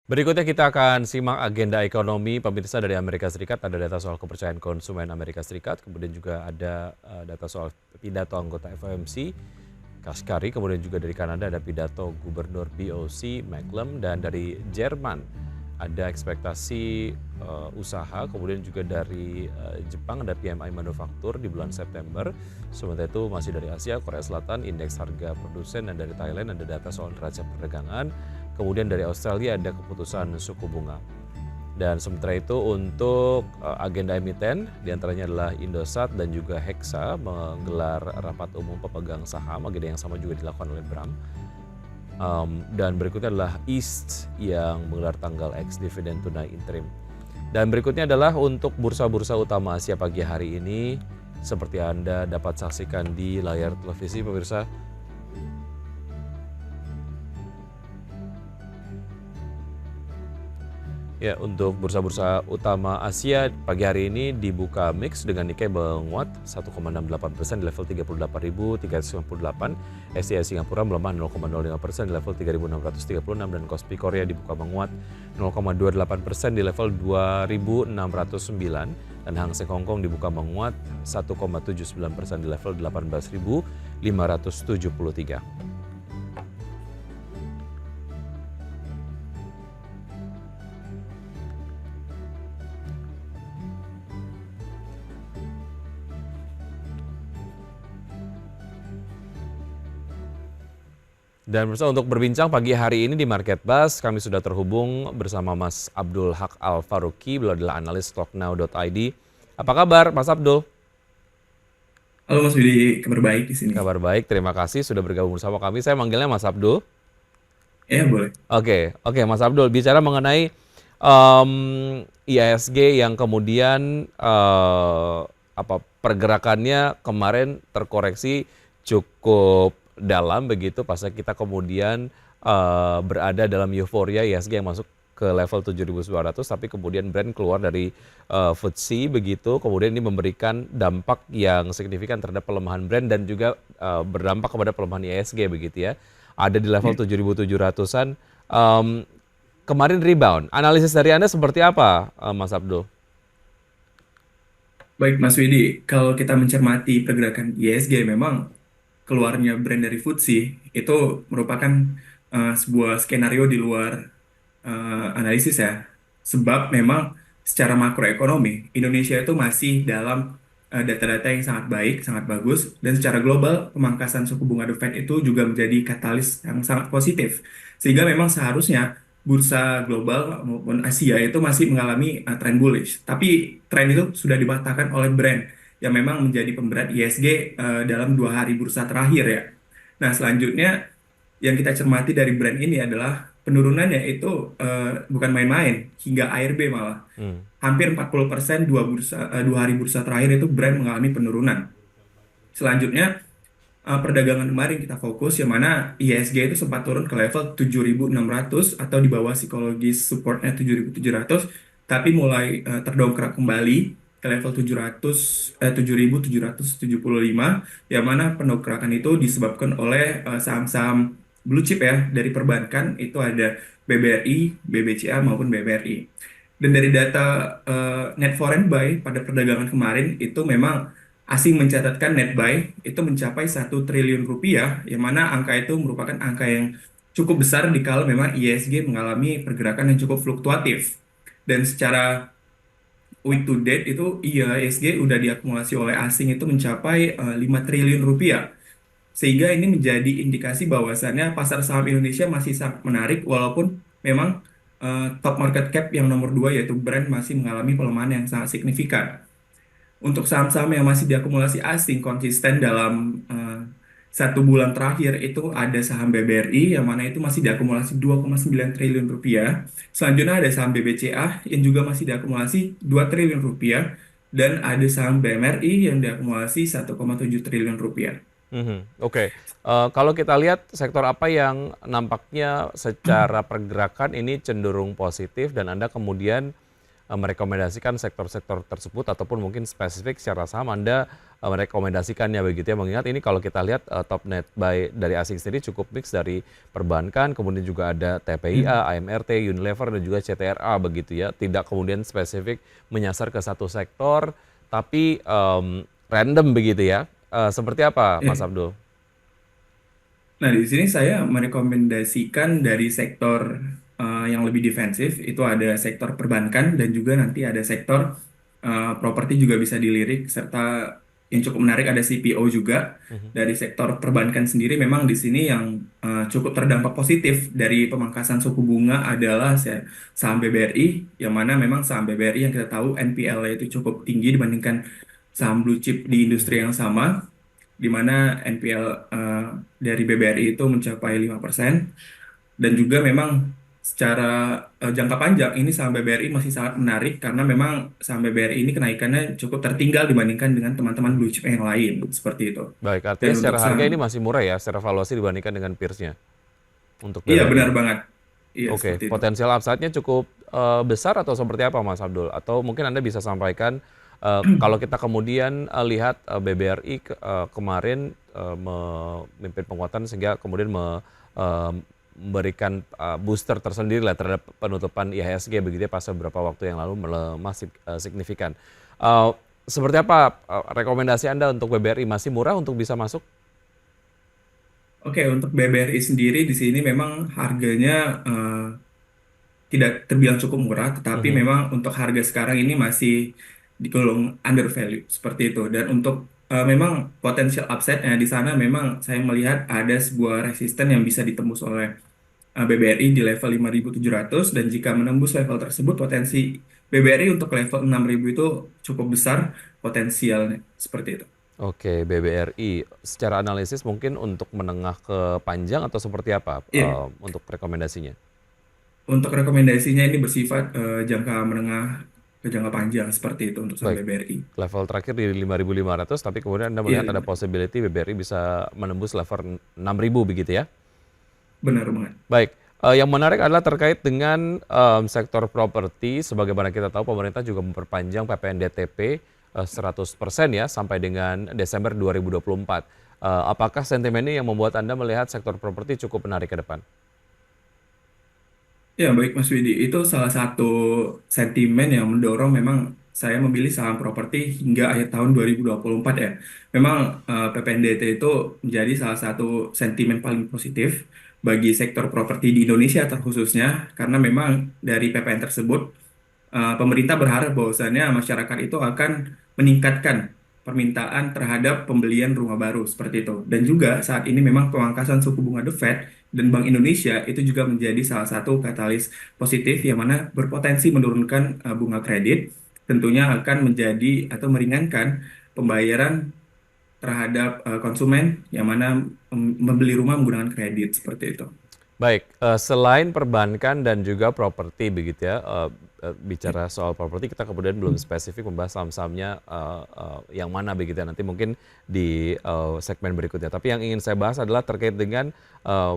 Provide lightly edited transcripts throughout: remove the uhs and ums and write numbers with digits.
Berikutnya kita akan simak agenda ekonomi pemirsa dari Amerika Serikat. Ada data soal kepercayaan konsumen Amerika Serikat, kemudian juga ada data soal pidato anggota FOMC, Kashkari, kemudian juga dari Kanada ada pidato Gubernur BOC, Macklem, dan dari Jerman ada ekspektasi usaha, kemudian juga dari Jepang ada PMI manufaktur di bulan September. Sementara itu masih dari Asia, Korea Selatan, indeks harga produsen, dan dari Thailand ada data soal neraca perdagangan. Kemudian dari Australia ada keputusan suku bunga. Dan sementara itu untuk agenda emiten diantaranya adalah Indosat dan juga Hexa menggelar rapat umum pemegang saham, agenda yang sama juga dilakukan oleh Bram. Dan berikutnya adalah East yang menggelar tanggal X dividen tunai interim. Dan berikutnya adalah untuk bursa-bursa utama Asia pagi hari ini, seperti Anda dapat saksikan di layar televisi pemirsa. Ya, untuk bursa-bursa utama Asia pagi hari ini dibuka mix dengan Nikkei menguat 1,68% di level 38.358, SCI Singapura melemah 0,05% di level 3.636 dan Kospi Korea dibuka menguat 0,28% di level 2.609 dan Hang Seng Hong Kong dibuka menguat 1,79% di level 18.573. Dan pemirsa, untuk berbincang pagi hari ini di Market Buzz, kami sudah terhubung bersama Mas Abdul Haq Al-Faruqi, beliau adalah analis stocknow.id. Apa kabar Mas Abdul? Halo Mas Widi, kabar baik di sini. Kabar baik, terima kasih sudah bergabung bersama kami. Saya manggilnya Mas Abdul. Ya boleh. Oke Mas Abdul, bicara mengenai IISG yang kemudian pergerakannya kemarin terkoreksi cukup dalam begitu, pasca kita kemudian berada dalam euforia IISG yang masuk ke level 7.200, tapi kemudian Brent keluar dari FTSE begitu, kemudian ini memberikan dampak yang signifikan terhadap pelemahan Brent dan juga berdampak kepada pelemahan IISG begitu ya. Ada di level Ya. 7.700-an. Kemarin rebound. Analisis dari Anda seperti apa, Mas Abdul? Baik Mas Widi, kalau kita mencermati pergerakan ISG memang keluarnya brand dari FTSE itu merupakan sebuah skenario di luar analisis ya. Sebab memang secara makroekonomi Indonesia itu masih dalam data-data yang sangat baik, sangat bagus, dan secara global pemangkasan suku bunga The Fed itu juga menjadi katalis yang sangat positif. Sehingga memang seharusnya bursa global maupun Asia itu masih mengalami tren bullish. Tapi tren itu sudah dipatahkan oleh brand yang memang menjadi pemberat ISG dalam 2 hari bursa terakhir ya. Nah, selanjutnya yang kita cermati dari brand ini adalah penurunannya itu bukan main-main, hingga ARB malah. Hmm. Hampir 40% 2 hari bursa terakhir itu brand mengalami penurunan. Selanjutnya, perdagangan kemarin kita fokus yang mana IHSG itu sempat turun ke level 7.600 atau di bawah psikologis supportnya 7.700, tapi mulai terdongkrak kembali ke level 7.775, yang mana pendongkrakan itu disebabkan oleh saham-saham blue chip ya dari perbankan, itu ada BBRI, BBCA maupun BBRI. Dan dari data net foreign buy pada perdagangan kemarin itu memang asing mencatatkan net buy itu mencapai 1 triliun rupiah, yang mana angka itu merupakan angka yang cukup besar dikala memang ISG mengalami pergerakan yang cukup fluktuatif. Dan secara week to date itu ISG udah diakumulasi oleh asing itu mencapai 5 triliun rupiah. Sehingga ini menjadi indikasi bahwasannya pasar saham Indonesia masih sangat menarik walaupun memang top market cap yang nomor 2 yaitu Brand masih mengalami pelemahan yang sangat signifikan. Untuk saham-saham yang masih diakumulasi asing konsisten dalam 1 bulan terakhir itu ada saham BBRI yang mana itu masih diakumulasi 2,9 triliun rupiah. Selanjutnya ada saham BBCA yang juga masih diakumulasi 2 triliun rupiah. Dan ada saham BMRI yang diakumulasi 1,7 triliun rupiah. Oke. Kalau kita lihat sektor apa yang nampaknya secara pergerakan ini cenderung positif dan Anda kemudian merekomendasikan sektor-sektor tersebut ataupun mungkin spesifik secara saham Anda merekomendasikannya begitu ya. Mengingat ini kalau kita lihat top net buy dari asing sendiri cukup mix dari perbankan, kemudian juga ada Hmm. TPIA, AMRT, Unilever dan juga CTRA begitu ya. Tidak kemudian spesifik menyasar ke satu sektor, tapi random begitu ya. Seperti apa Mas Ya. Abdul? Nah, di sini saya merekomendasikan dari sektor yang lebih defensif, itu ada sektor perbankan dan juga nanti ada sektor properti juga bisa dilirik, serta yang cukup menarik ada CPO juga. Mhm. Dari sektor perbankan sendiri memang di sini yang cukup terdampak positif dari pemangkasan suku bunga adalah saham BBRI, yang mana memang saham BBRI yang kita tahu NPL-nya itu cukup tinggi dibandingkan saham blue chip di industri yang sama, di mana NPL dari BBRI itu mencapai 5%. Dan juga memang secara jangka panjang ini saham BBRI masih sangat menarik karena memang saham BBRI ini kenaikannya cukup tertinggal dibandingkan dengan teman-teman blue chip yang lain seperti itu. Baik, artinya Dan untuk secara harga ini saham, masih murah ya, secara valuasi dibandingkan dengan peersnya untuk iya benar BBRI. banget. Iya Oke, seperti itu. potensial upside-nya cukup besar atau seperti apa Mas Abdul? Atau mungkin Anda bisa sampaikan kalau kita kemudian lihat BBRI kemarin memimpin penguatan sehingga kemudian memberikan booster tersendiri lah terhadap penutupan IHSG begitu ya pasca beberapa waktu yang lalu melemah signifikan. Eh, Seperti apa rekomendasi Anda untuk BBRI? Masih murah untuk bisa masuk? Oke, untuk BBRI sendiri di sini memang harganya tidak terbilang cukup murah, tetapi Mhm. memang untuk harga sekarang ini masih digolong under value seperti itu. Dan untuk memang potensial upside-nya di sana memang saya melihat ada sebuah resisten yang bisa ditembus oleh BBRI di level 5.700, dan jika menembus level tersebut potensi BBRI untuk level 6.000 itu cukup besar potensialnya seperti itu. Oke, BBRI. Secara analisis mungkin untuk menengah ke panjang atau seperti apa Iya, untuk rekomendasinya? untuk rekomendasinya ini bersifat jangka menengah ke jangka panjang seperti itu untuk saham Baik, BBRI. level terakhir di 5.500, tapi kemudian Anda Iya, melihat ada possibility BBRI bisa menembus level 6.000 begitu ya? benar banget. Baik, yang menarik adalah terkait dengan sektor properti. Sebagaimana kita tahu pemerintah juga memperpanjang PPNDTP 100% ya sampai dengan Desember 2024. Apakah sentimen ini yang membuat Anda melihat sektor properti cukup menarik ke depan? Ya, baik Mas Widi. Itu salah satu sentimen yang mendorong memang saya memilih saham properti hingga akhir tahun 2024 ya. Memang PPNDT itu menjadi salah satu sentimen paling positif bagi sektor properti di Indonesia terkhususnya, karena memang dari PPN tersebut pemerintah berharap bahwasannya masyarakat itu akan meningkatkan permintaan terhadap pembelian rumah baru seperti itu. Dan juga saat ini memang pemangkasan suku bunga The Fed dan Bank Indonesia itu juga menjadi salah satu katalis positif yang mana berpotensi menurunkan bunga kredit, tentunya akan menjadi atau meringankan pembayaran terhadap konsumen yang mana membeli rumah menggunakan kredit seperti itu. Baik, selain perbankan dan juga properti begitu ya, bicara soal properti kita kemudian belum spesifik membahas saham-sahamnya yang mana begitu ya, nanti mungkin di segmen berikutnya. Tapi yang ingin saya bahas adalah terkait dengan eh,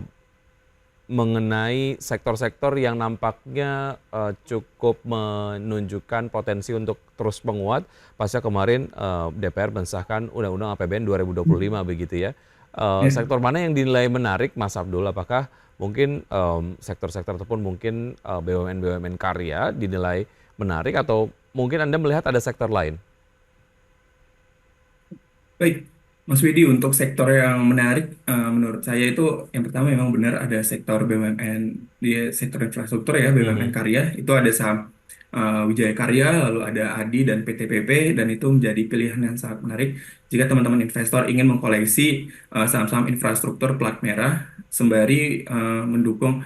mengenai sektor-sektor yang nampaknya cukup menunjukkan potensi untuk terus menguat pasca kemarin DPR mensahkan Undang-Undang APBN 2025 begitu ya. Ya. Sektor mana yang dinilai menarik, Mas Abdul? Apakah mungkin sektor-sektor ataupun mungkin BUMN-BUMN karya dinilai menarik atau mungkin Anda melihat ada sektor lain? Baik, Mas Widi, untuk sektor yang menarik menurut saya itu yang pertama memang benar ada sektor BUMN di sektor infrastruktur ya, BUMN Mhm. karya itu ada saham Wijaya Karya, lalu ada ADI dan PTPP, dan itu menjadi pilihan yang sangat menarik jika teman-teman investor ingin mengkoleksi saham-saham infrastruktur plat merah sembari mendukung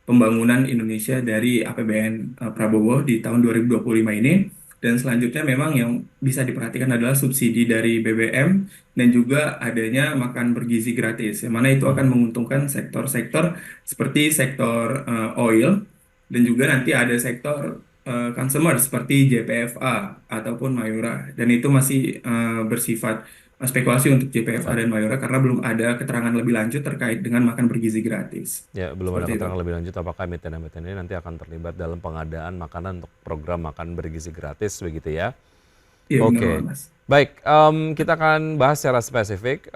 pembangunan Indonesia dari APBN Prabowo di tahun 2025 ini. Dan selanjutnya memang yang bisa diperhatikan adalah subsidi dari BBM dan juga adanya makan bergizi gratis, yang mana itu akan Mhm. menguntungkan sektor-sektor seperti sektor oil, dan juga nanti ada sektor consumer seperti JPFA ataupun Mayura, dan itu masih bersifat spekulasi untuk JPFA Ya. dan Mayora karena belum ada keterangan lebih lanjut terkait dengan makan bergizi gratis. Ya, belum ada Seperti itu. keterangan lebih lanjut apakah emiten-emiten ini nanti akan terlibat dalam pengadaan makanan untuk program makan bergizi gratis begitu ya. Iya benar banget Oke, Mas. baik. Kita akan bahas secara spesifik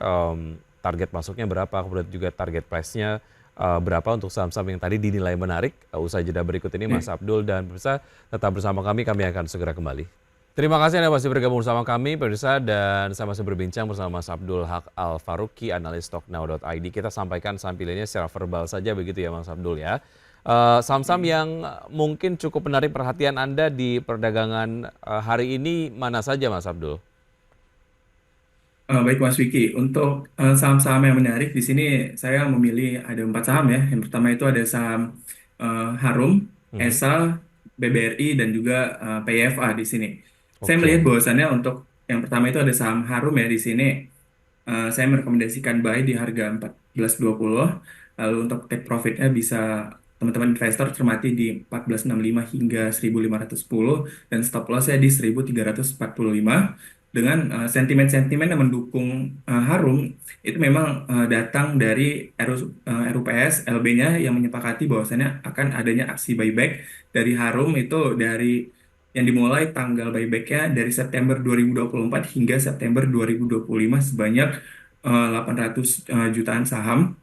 target masuknya berapa, kemudian juga target price-nya berapa untuk saham-saham yang tadi dinilai menarik. Usai jeda berikut ini Iya. Mas Abdul dan pemirsa tetap bersama kami akan segera kembali. Terima kasih Anda masih bergabung bersama kami, pemirsa, dan saya masih berbincang bersama Mas Abdul Haq Al-Faruqi, analis stocknow.id. Kita sampaikan saham pilihannya secara verbal saja begitu ya Mas Abdul ya. Saham-saham Iya. yang mungkin cukup menarik perhatian Anda di perdagangan hari ini mana saja Mas Abdul? Baik Mas Wiki, untuk saham-saham yang menarik di sini saya memilih ada 4 saham ya. Yang pertama itu ada saham Harum, Mhm. ESA, BBRI dan juga PYFA di sini. Saya melihat Oke, bahwasannya untuk yang pertama itu ada saham Harum ya di sini. Saya merekomendasikan buy di harga 14.20. Lalu untuk take profitnya bisa teman-teman investor cermati di 14.65 hingga 1.510 dan stop loss-nya di 1.345 dengan sentimen-sentimen yang mendukung Harum itu memang datang dari RUPS LB-nya yang menyepakati bahwasannya akan adanya aksi buyback dari Harum itu dari yang dimulai tanggal buybacknya dari September 2024 hingga September 2025 sebanyak 800 jutaan saham.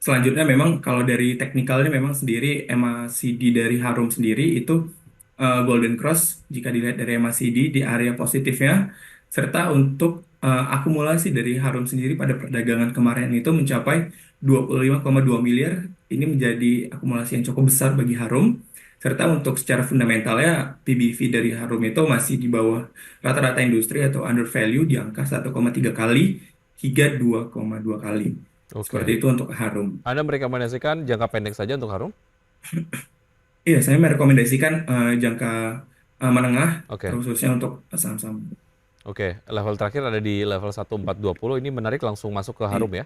Selanjutnya memang kalau dari teknikalnya memang sendiri MACD dari Harum sendiri itu Golden Cross jika dilihat dari MACD di area positifnya serta untuk akumulasi dari Harum sendiri pada perdagangan kemarin itu mencapai 25,2 miliar. Ini menjadi akumulasi yang cukup besar bagi Harum. Serta untuk secara fundamentalnya PBV dari Harum itu masih di bawah rata-rata industri atau under value di angka 1,3 kali hingga 2,2 kali. Seperti oke. itu untuk Harum. Anda merekomendasikan jangka pendek saja untuk Harum? Iya, saya merekomendasikan jangka menengah, Oke, terkhususnya untuk saham-saham. oke. Level terakhir ada di level 1420. Ini menarik langsung masuk ke Iya, Harum ya?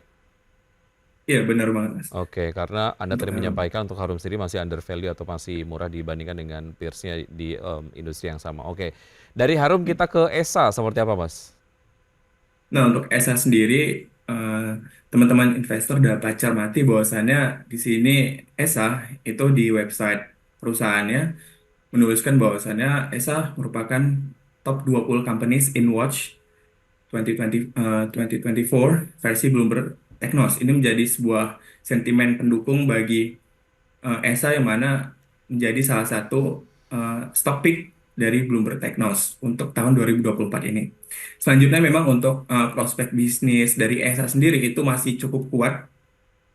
iya, benar banget, Mas. Oke, karena Anda Untuk tadi Harum. menyampaikan untuk Harum sendiri masih under value atau masih murah dibandingkan dengan peers-nya di industri yang sama. Oke, dari Harum kita ke ESA seperti apa, Mas? Nah, untuk ESA sendiri, eh, teman-teman investor dapat cermati bahwasannya di sini ESA itu di website perusahaannya menuliskan bahwasannya ESA merupakan top 20 companies in watch 2024 versi Bloomberg Technos. Ini menjadi sebuah sentimen pendukung bagi ESA yang mana menjadi salah satu stock pick dari Bloomberg Technos untuk tahun 2024 ini. Selanjutnya memang untuk prospek bisnis dari ESA sendiri itu masih cukup kuat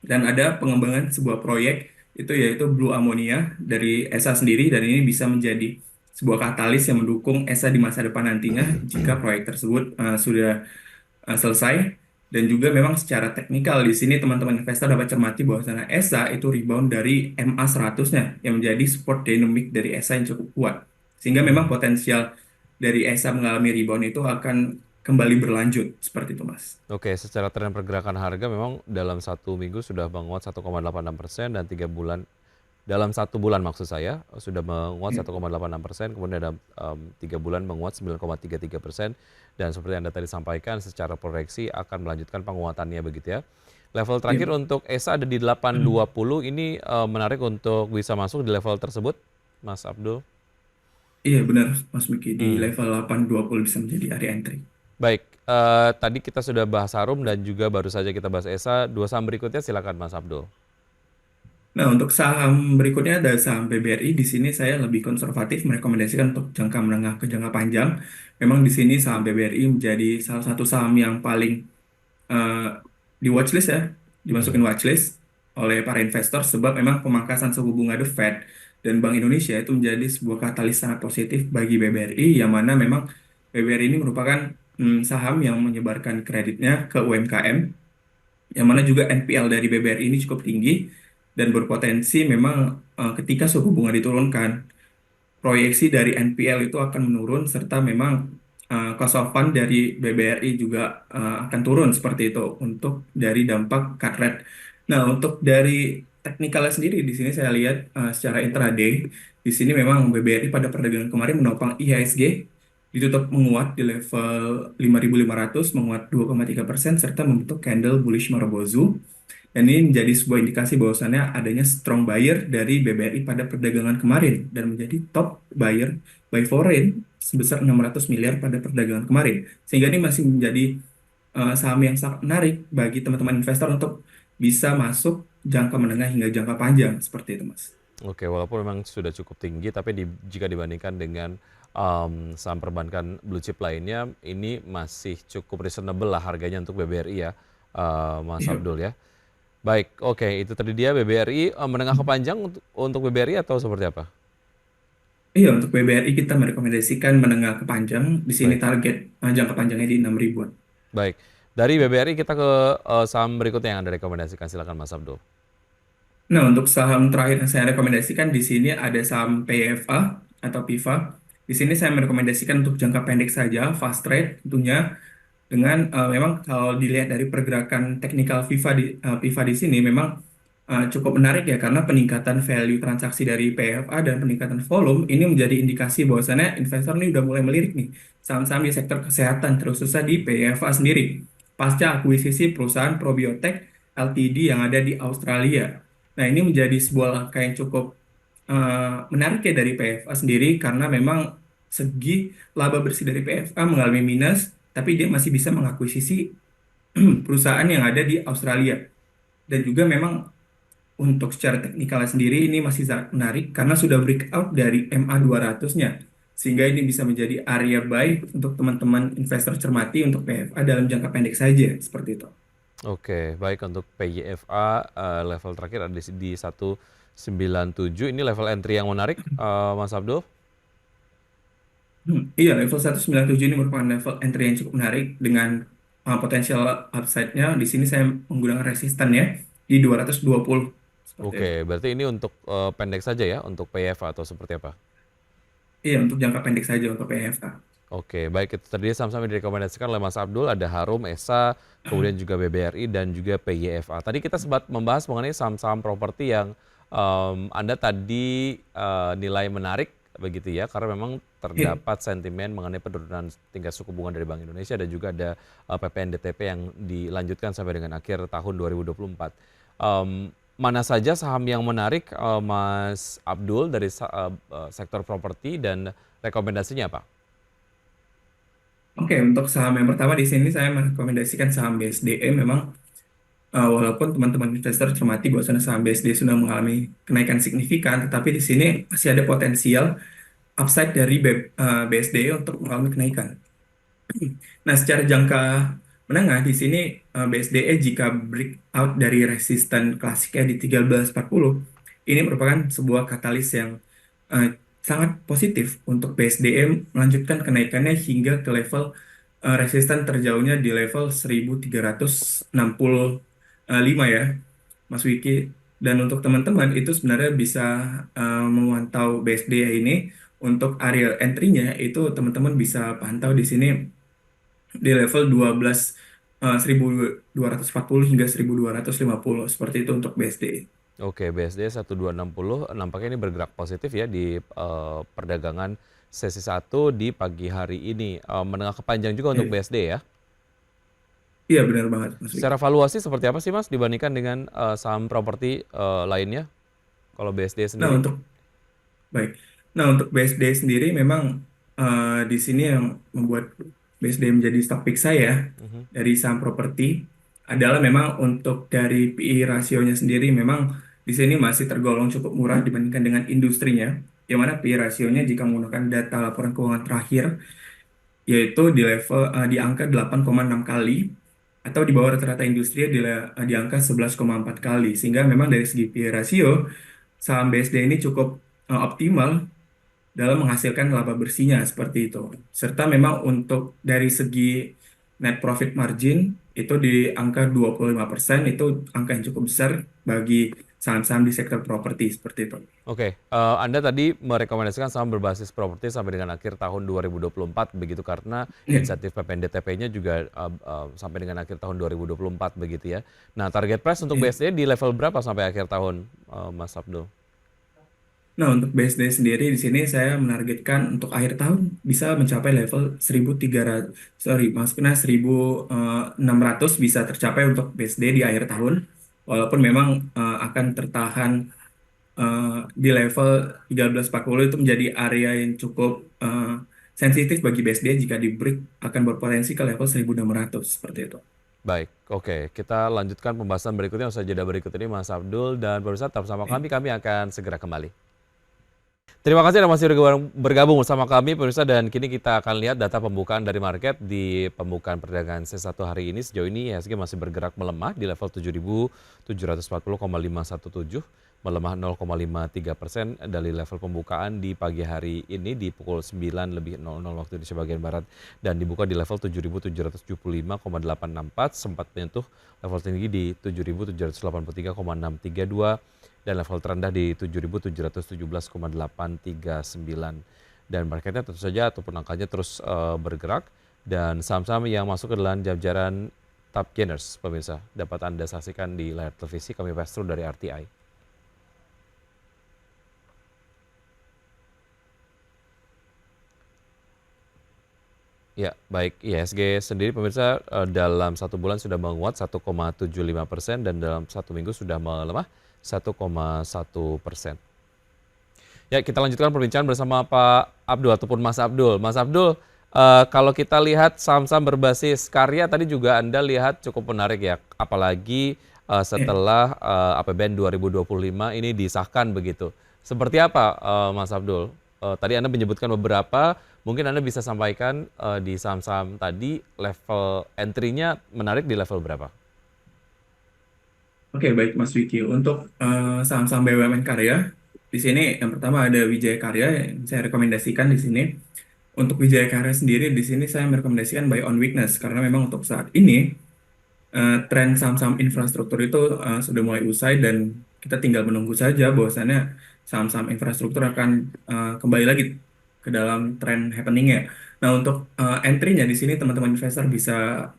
dan ada pengembangan sebuah proyek itu yaitu Blue Ammonia dari ESA sendiri dan ini bisa menjadi sebuah katalis yang mendukung ESA di masa depan nantinya jika proyek tersebut sudah selesai. Dan juga memang secara teknikal di sini teman-teman investor dapat cermati bahwa ESA itu rebound dari MA 100-nya yang menjadi support dynamic dari ESA yang cukup kuat. Sehingga memang Hmm. potensial dari ESA mengalami rebound itu akan kembali berlanjut seperti itu, Mas. Oke, secara tren pergerakan harga memang dalam 1 minggu sudah menguat 1,86% dan 3 bulan dalam 1 bulan maksud saya sudah menguat Ya, 1,86%, kemudian dalam 3 bulan menguat 9,33% dan seperti Anda tadi sampaikan secara proyeksi akan melanjutkan penguatannya begitu ya. Level ya. terakhir untuk ESA ada di 820 ini menarik untuk bisa masuk di level tersebut, Mas Abdul. Iya benar, Mas Miki di Hmm. level 820 bisa menjadi area entry. Baik, tadi kita sudah bahas Harum dan juga baru saja kita bahas ESA. Dua saham berikutnya silakan Mas Abdul. Nah, untuk saham berikutnya ada saham BBRI. Di sini saya lebih konservatif merekomendasikan untuk jangka menengah ke jangka panjang. Memang di sini saham BBRI menjadi salah satu saham yang paling eh, di watchlist ya, dimasukin Mhm. watchlist oleh para investor sebab memang pemangkasan suku bunga The Fed dan Bank Indonesia itu menjadi sebuah katalis sangat positif bagi BBRI yang mana memang BBRI ini merupakan saham yang menyebarkan kreditnya ke UMKM yang mana juga NPL dari BBRI ini cukup tinggi dan berpotensi memang ketika suku bunga diturunkan proyeksi dari NPL itu akan menurun serta memang cost of fund dari BBRI juga akan turun seperti itu untuk dari dampak cut rate. Nah, untuk dari teknikalnya sendiri di sini saya lihat secara intraday di sini memang BBRI pada perdagangan kemarin menopang IHSG ditutup menguat di level 5.500, menguat 2,3% serta membentuk candle bullish Marubozu. Dan ini menjadi sebuah indikasi bahwasannya adanya strong buyer dari BBRI pada perdagangan kemarin dan menjadi top buyer by foreign sebesar 600 miliar pada perdagangan kemarin. Sehingga ini masih menjadi saham yang sangat menarik bagi teman-teman investor untuk bisa masuk jangka menengah hingga jangka panjang seperti itu, Mas. Oke, walaupun memang sudah cukup tinggi, tapi jika dibandingkan dengan saham perbankan blue chip lainnya, ini masih cukup reasonable lah harganya untuk BBRI ya, Mas Iya. Abdul ya. Baik, oke, itu tadi dia BBRI menengah ke panjang untuk BBRI atau seperti apa? Iya, untuk BBRI kita merekomendasikan menengah ke panjang. Di sini Baik, target jangka panjangnya di 6 ribuan. baik. Dari BBRI kita ke saham berikutnya yang Anda rekomendasikan, silakan Mas Abdul. Nah, untuk saham terakhir yang saya rekomendasikan di sini ada saham PFA atau PIFA. Di sini saya merekomendasikan untuk jangka pendek saja, fast trade tentunya. Dengan memang kalau dilihat dari pergerakan teknikal FIFA di sini memang cukup menarik ya karena peningkatan value transaksi dari PFA dan peningkatan volume ini menjadi indikasi bahwasannya investor ini udah mulai melirik nih saham-saham di sektor kesehatan terkhususnya di PFA sendiri pasca akuisisi perusahaan probiotek Ltd yang ada di Australia. Nah, ini menjadi sebuah langkah yang cukup menarik ya dari PFA sendiri karena memang segi laba bersih dari PFA mengalami minus, tapi dia masih bisa mengakuisisi perusahaan yang ada di Australia. Dan juga memang untuk secara teknikalnya sendiri ini masih sangat menarik karena sudah breakout dari MA 200-nya. Sehingga ini bisa menjadi area buy untuk teman-teman investor cermati untuk PFA dalam jangka pendek saja, seperti itu. Oke, baik untuk PYFA level terakhir ada di 197. Ini level entry yang menarik, Mas Abdul. Iya, level 197 ini merupakan level entry yang cukup menarik dengan potensial upside-nya. Di sini saya menggunakan resisten ya di 220 seperti itu. Oke, berarti ini untuk pendek saja ya, untuk PYFA atau seperti apa? Iya, untuk jangka pendek saja untuk PFA. Oke, baik itu tadi saham-saham yang direkomendasikan oleh Mas Abdul, ada Harum, ESA, kemudian juga BBRI dan juga PYFA. Tadi kita sempat membahas mengenai saham-saham properti yang Anda tadi nilai menarik begitu ya, karena memang Iya. terdapat sentimen mengenai penurunan tingkat suku bunga dari Bank Indonesia dan juga ada PPNDTP yang dilanjutkan sampai dengan akhir tahun 2024. Mana saja saham yang menarik, Mas Abdul dari sektor properti dan rekomendasinya apa? Oke, untuk saham yang pertama di sini saya merekomendasikan saham BSDE. Memang walaupun teman-teman investor cermati bahwa saham BSDE sudah mengalami kenaikan signifikan, tetapi di sini masih ada potensial upside dari BSDE untuk mengalami kenaikan. Nah, secara jangka menengah di sini BSDE jika breakout dari resisten klasiknya di 1340, ini merupakan sebuah katalis yang sangat positif untuk BSDE melanjutkan kenaikannya hingga ke level resisten terjauhnya di level 1365 ya, Mas Wiki. Dan untuk teman-teman itu sebenarnya bisa memantau BSDE ini untuk area entry-nya itu teman-teman bisa pantau di sini di level 12.240 hingga 1250 seperti itu untuk BSDE. Oke, BSD 1260 nampaknya ini bergerak positif ya di perdagangan sesi 1 di pagi hari ini. Menengah ke panjang juga untuk Iya, BSD ya. iya, benar banget Mas Wiki. Secara valuasi seperti apa sih Mas dibandingkan dengan saham properti lainnya? Kalau BSD Nah, sendiri? untuk baik. Nah, untuk BSD sendiri memang di sini yang membuat BSD menjadi stock pick saya Mhm. dari saham properti adalah memang untuk dari PI rasionya sendiri memang di sini masih tergolong cukup murah dibandingkan dengan industrinya. Yang mana PI rasionya jika menggunakan data laporan keuangan terakhir yaitu di level di angka 8,6 kali atau di bawah rata-rata industri di angka 11,4 kali. Sehingga memang dari segi PI rasio saham BSD ini cukup optimal dalam menghasilkan laba bersihnya seperti itu. Serta memang untuk dari segi net profit margin itu di angka 25%, itu angka yang cukup besar bagi saham-saham di sektor properti seperti itu. Oke, Anda tadi merekomendasikan saham berbasis properti sampai dengan akhir tahun 2024 begitu karena Ya. insentif PPNDTP-nya juga sampai dengan akhir tahun 2024 begitu ya. Nah, target price untuk Ya. BSD di level berapa sampai akhir tahun, Mas Abdul? Nah, untuk BSD sendiri di sini saya menargetkan untuk akhir tahun bisa mencapai level 1300, sorry, maksudnya 1600 bisa tercapai untuk BSD di akhir tahun. Walaupun memang akan tertahan di level 1340 itu menjadi area yang cukup sensitif bagi BSD jika di break akan berpotensi ke level 1600 seperti itu. Baik, oke. Kita lanjutkan pembahasan berikutnya usai jeda berikut ini Mas Abdul dan pemirsa tetap bersama kami akan segera kembali. Terima kasih Anda masih bergabung bersama kami pemirsa dan kini kita akan lihat data pembukaan dari market di pembukaan perdagangan C1 hari ini. Sejauh ini IHSG masih bergerak melemah di level 7.740,517 melemah 0,53% dari level pembukaan di pagi hari ini di pukul 9.00 waktu Indonesia bagian Barat dan dibuka di level 7.775,864 sempat menyentuh level tinggi di 7.783,632 dan level terendah di 7.717,839 dan marketnya tentu saja ataupun angkanya terus bergerak dan saham-saham yang masuk ke dalam jajaran top gainers pemirsa dapat Anda saksikan di layar televisi kami pass through dari RTI. Ya, baik. IHSG sendiri pemirsa dalam satu bulan sudah menguat 1,75% dan dalam satu minggu sudah melemah 1,1%. Ya, kita lanjutkan perbincangan bersama Pak Abdul ataupun Mas Abdul. Mas Abdul, kalau kita lihat saham-saham berbasis karya tadi juga Anda lihat cukup menarik ya, apalagi Ya. setelah APBN 2025 ini disahkan begitu. Seperti apa Mas Abdul? Tadi Anda menyebutkan beberapa, mungkin Anda bisa sampaikan di saham-saham tadi level entry-nya menarik di level berapa? Oke, baik Mas Wiki. Untuk saham-saham BUMN karya, di sini yang pertama ada Wijaya Karya yang saya rekomendasikan di sini. Untuk Wijaya Karya sendiri, di sini saya merekomendasikan buy on weakness karena memang untuk saat ini tren saham-saham infrastruktur itu sudah mulai usai dan kita tinggal menunggu saja bahwasannya saham-saham infrastruktur akan kembali lagi ke dalam tren happeningnya. Nah, untuk entry-nya di sini teman-teman investor bisa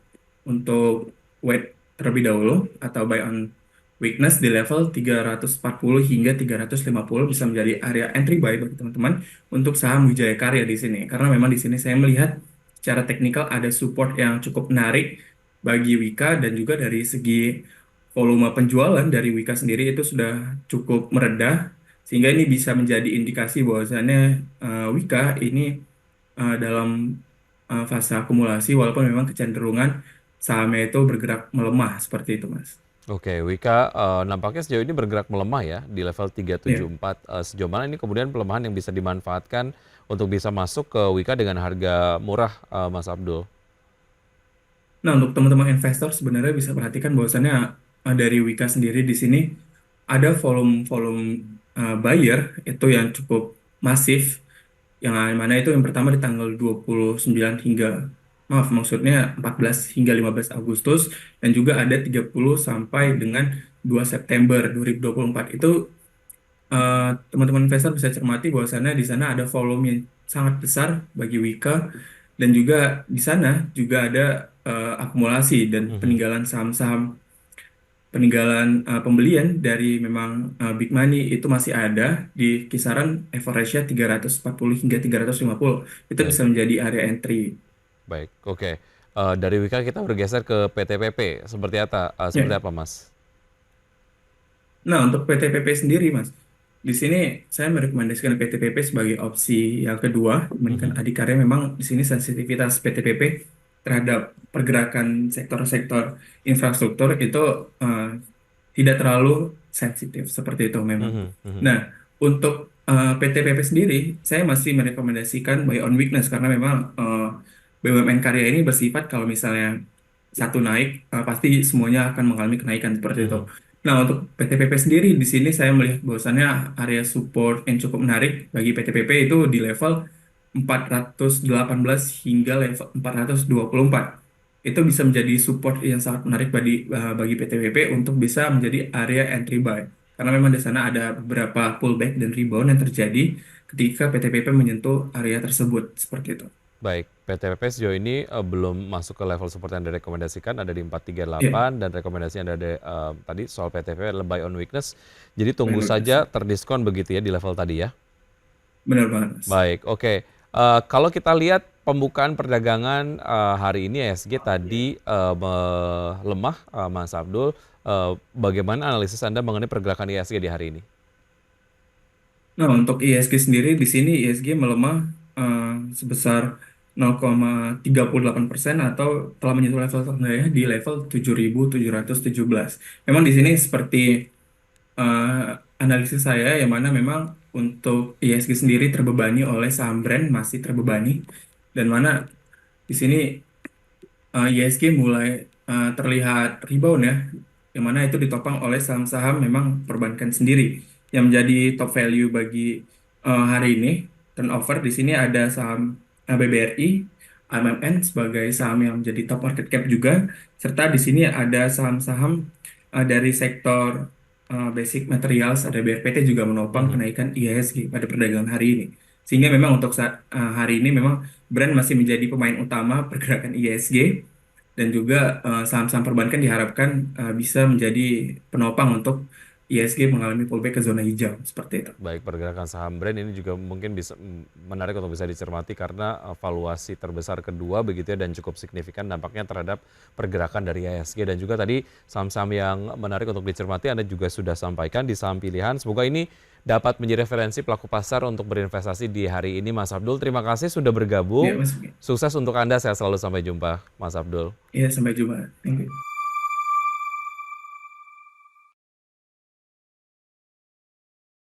untuk wait terlebih dahulu atau buy on weakness di level 340 hingga 350 bisa menjadi area entry buy bagi teman-teman untuk saham Wijaya Karya di sini. Karena memang di sini saya melihat secara teknikal ada support yang cukup menarik bagi Wika dan juga dari segi volume penjualan dari Wika sendiri itu sudah cukup meredah sehingga ini bisa menjadi indikasi bahwasannya Wika ini dalam fase akumulasi walaupun memang kecenderungan sahamnya itu bergerak melemah seperti itu, Mas. Oke, Wika nampaknya sejauh ini bergerak melemah ya di level Ya. 374. Sejauh mana ini kemudian pelemahan yang bisa dimanfaatkan untuk bisa masuk ke Wika dengan harga murah, Mas Abdul? Nah, untuk teman-teman investor sebenarnya bisa perhatikan bahwasannya dari Wika sendiri di sini ada volume-volume buyer itu yang cukup masif. Yang mana itu yang pertama di tanggal 29 hingga, maaf maksudnya 14 hingga 15 Agustus dan juga ada 30 sampai dengan 2 September 2024. Itu teman-teman investor bisa cermati bahwasannya di sana ada volume yang sangat besar bagi Wika dan juga di sana juga ada akumulasi dan Mhm. peninggalan saham-saham peninggalan pembelian dari memang big money itu masih ada di kisaran average-nya 340 hingga 350. Itu Baik, bisa menjadi area entry. baik, oke. Dari Wika kita bergeser ke PTPP. Seperti Ya. apa, Mas? Nah, untuk PTPP sendiri, Mas, di sini saya merekomendasikan PTPP sebagai opsi yang kedua dibandingkan Mhm, Adikarya. Memang di sini sensitivitas PTPP terhadap pergerakan sektor-sektor infrastruktur itu eh, tidak terlalu sensitif seperti itu memang. mhm, mhm. Nah, untuk PTPP sendiri, saya masih merekomendasikan buy on weakness karena memang BUMN karya ini bersifat kalau misalnya satu naik, pasti semuanya akan mengalami kenaikan seperti itu. Mhm. Nah, untuk PTPP sendiri, di sini saya melihat bahwasannya area support yang cukup menarik bagi PTPP itu di level 418 hingga level 424. Itu bisa menjadi support yang sangat menarik bagi PTPP untuk bisa menjadi area entry buy. Karena memang di sana ada beberapa pullback dan rebound yang terjadi ketika PTPP menyentuh area tersebut seperti itu. Baik. PTPP sejauh ini belum masuk ke level support yang direkomendasikan, ada di Ya, 438 dan rekomendasinya ada tadi soal PTPP adalah buy on weakness. Jadi tunggu minoritas. saja terdiskon begitu ya di level tadi ya. Benar banget, Mas. Baik, oke. Kalau kita lihat pembukaan perdagangan hari ini IHSG tadi melemah, Mas Abdul. Bagaimana analisis Anda mengenai pergerakan IHSG di hari ini? Nah, untuk ISG sendiri di sini ISG melemah sebesar 0,38% atau telah menyentuh level terendahnya di level 7.717. Memang di sini seperti analisis saya yang mana memang untuk ISG sendiri terbebani oleh saham brand masih terbebani dan mana di sini ISG mulai terlihat rebound ya, yang mana itu ditopang oleh saham-saham memang perbankan sendiri yang menjadi top value bagi hari ini. Turnover di sini ada saham BBRI, AMMN sebagai saham yang menjadi top market cap juga, serta di sini ada saham-saham dari sektor basic materials, ada BRPT juga menopang Mhm. kenaikan IHSG pada perdagangan hari ini. Sehingga memang untuk hari ini memang brand masih menjadi pemain utama pergerakan ISG dan juga saham-saham perbankan diharapkan bisa menjadi penopang untuk ISG mengalami pullback ke zona hijau seperti itu. Baik, pergerakan saham brand ini juga mungkin bisa menarik untuk bisa dicermati karena valuasi terbesar kedua begitu ya dan cukup signifikan dampaknya terhadap pergerakan dari IHSG dan juga tadi saham-saham yang menarik untuk dicermati Anda juga sudah sampaikan di saham pilihan. Semoga ini dapat menjadi referensi pelaku pasar untuk berinvestasi di hari ini, Mas Abdul. Terima kasih sudah Ya, bergabung. Mas. Sukses untuk Anda, sehat selalu, sampai jumpa, Mas Abdul. Ya, sampai jumpa. Thank you.